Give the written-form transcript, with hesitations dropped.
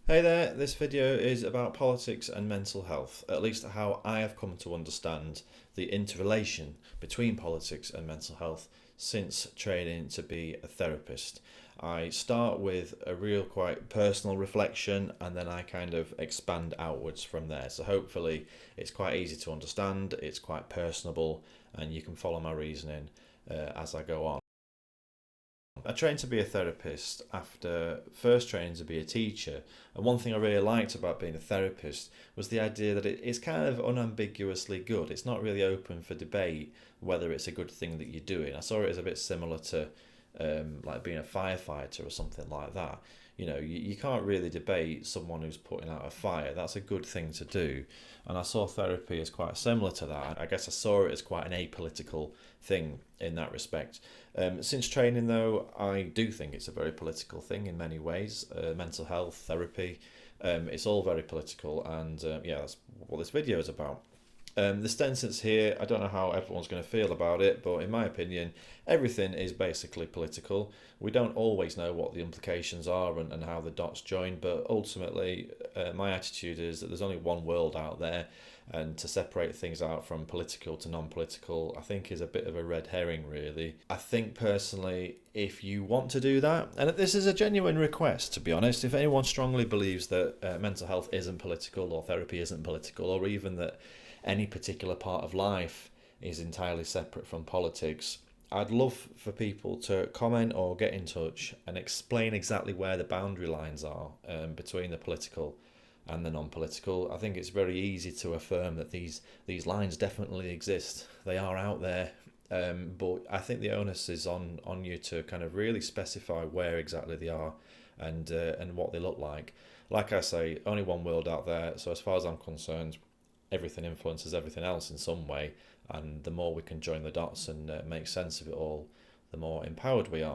Hey there, this video is about politics and mental health, at least how I have come to understand the interrelation between politics and mental health since training to be a therapist. I start with a real quite personal reflection and then I kind of expand outwards from there. So hopefully it's quite easy to understand, it's quite personable, and you can follow my reasoning as I go on. I trained to be a therapist after first training to be a teacher, and one thing I really liked about being a therapist was the idea that it's kind of unambiguously good. It's not really open for debate whether it's a good thing that you're doing. I saw it as a bit similar to like being a firefighter or something like that. You can't really debate someone who's putting out a fire. That's a good thing to do. And I saw therapy as quite similar to that. I guess I saw it as quite an apolitical thing in that respect. Since training, though, I do think it's a very political thing in many ways. Mental health, therapy, it's all very political. And yeah, that's what this video is about. The sentence here, I don't know how everyone's going to feel about it, but in my opinion, everything is basically political. We don't always know what the implications are and how the dots join, but ultimately, my attitude is that there's only one world out there, and to separate things out from political to non-political, I think is a bit of a red herring, really. I think personally, if you want to do that, and this is a genuine request, to be honest, if anyone strongly believes that mental health isn't political or therapy isn't political, or even that any particular part of life is entirely separate from politics, I'd love for people to comment or get in touch and explain exactly where the boundary lines are between the political and the non-political. I think it's very easy to affirm that these lines definitely exist. They are out there, but I think the onus is on you to kind of really specify where exactly they are and what they look like. Like I say, only one world out there. So as far as I'm concerned, everything influences everything else in some way, and the more we can join the dots and make sense of it all, the more empowered we are.